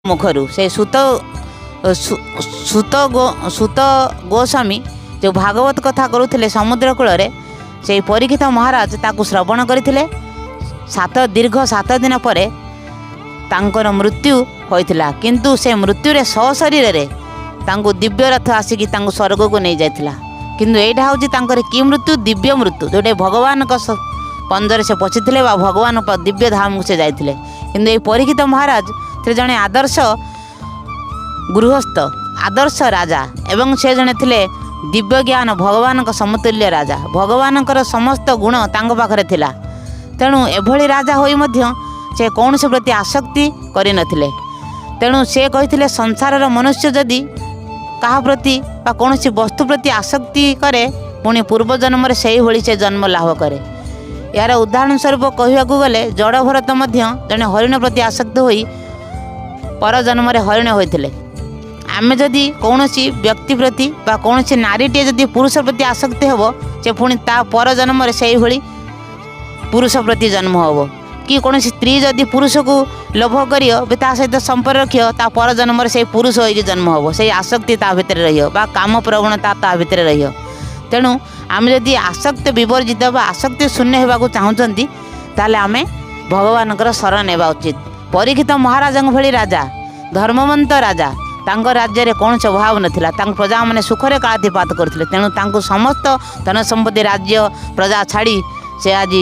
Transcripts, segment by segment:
मुखरू से सुत गोस्वामी जो भागवत कथा करुले समुद्र कूल से परीक्षित महाराज ताकू श्रवण करते दीर्घ 7 दिन पर तांकर मृत्यु होइथिला किंतु से मृत्यु रे सशरीर रे तांको दिव्य रथ आसिकी तांको स्वर्ग को नहीं जाइथिला किंतु एटा होची तांकर की मृत्यु दिव्य मृत्यु जोटे भगवान का पंजर से पशिथिले बा भगवान दिव्य धाम से जाइथिले किंतु ए परीक्षित महाराज से जने आदर्श गृहस्थ आदर्श राजा एवं से जने थिले दिव्य ज्ञान भगवान का समतुल्य राजा भगवान समस्त गुण तांको पाखरे थिला तेणु एभली राजा होई मध्य से कौन से प्रति आसक्ति करि नथिले तेणु से कहिथिले संसार मनुष्य जदि कहा प्रति बा कौन सी वस्तु प्रति आसक्ति करे पुणी पूर्व जन्म रे सही भली से जन्म लाभ करे यार उदाहरण स्वरूप कहवाक गले जड़ भरत मध्य जने हरिण प्रति आसक्त होई पर जन्म रे हरिण होइथिले आमे जदि कौन सी व्यक्ति प्रति बा कौन सी नारीटे जदि पुरुष प्रति आसक्ति हेबो से पुणी ता पर जन्म रे सही भली पुरुष प्रति जन्म हेबो कि कौन स्त्री जदि पुरुष को लोभ करियो ता सहित संपर्क रखियो ता पर जन्म से पुरुष होइकी जन्म हेबो से आसक्ति ता भितर रहियो बा काम प्रवणता ता भितर रहियो तेणु आम जदि आसक्त विवर्जित बा आसक्ति शून्य हेबाकू चाहूचंती ताले आमे भगवान शरण नेबा उचित। परीक्षित महाराज भली राजा धर्मवंत राजा तांको राज्य रे कौन अभाव नथिला तांको प्रजा माने सुखरे कालातिपात करथिले तेणु तांको समस्त धन संपत्ति राज्य प्रजा छाड़ी से आज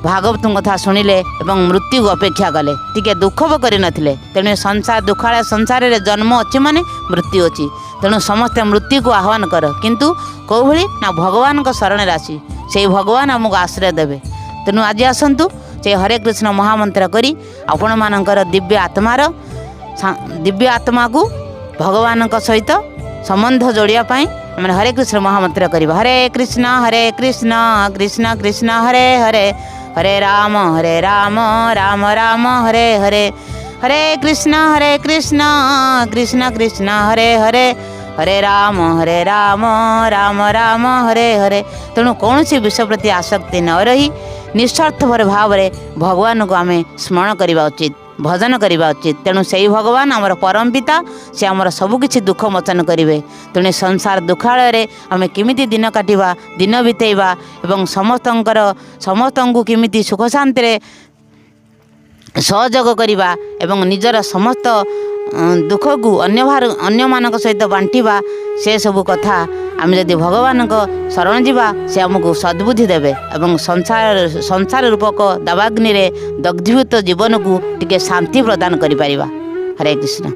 भागवत कथा शुणिले एवं मृत्यु को अपेक्षा कले टिके दुख भी कर नथिले तेणु संसार दुखालय संसार रे जन्म अच्छी माने मृत्यु अच्छी तेणु समस्ते मृत्यु को आह्वान कर किंतु कौ भली ना भगवान को शरण राशि से भगवान आमको आश्रय देवे तेणु आज आसतु से हरे कृष्ण महामंत्र करी आपण मानकर दिव्य आत्मा को भगवान सहित संबंध जोड़िया आम हरे कृष्ण महामंत्र करवा हरे कृष्ण कृष्ण कृष्ण हरे हरे हरे राम राम राम हरे हरे हरे कृष्ण कृष्ण कृष्ण हरे हरे हरे राम राम राम हरे हरे तेणु कौन सी विषय प्रति आसक्ति न रही निस्वार्थपर भाव में भगवान को आम स्मरण करने उचित भजन करने उचित तेणु से ही भगवान आमर परम पिता से आमर सबकि दुख मोचन करेंगे तेणु संसार दुखालय आम केमिति दिन काटिबा दिन बितेबा एवं समस्त को केमिति सुख शांति सहयोग करवा एवं निजर समस्त दुख को अन्य मान सहित बांटिबा से सब कथा आम जदि भगवान शरण जीवा से आमको सद्बुद्धि देवे एवं संसार रूपक दावाग्नि रे दग्धीभूत जीवन को टिके शांति प्रदान करि परिबा। हरे कृष्ण।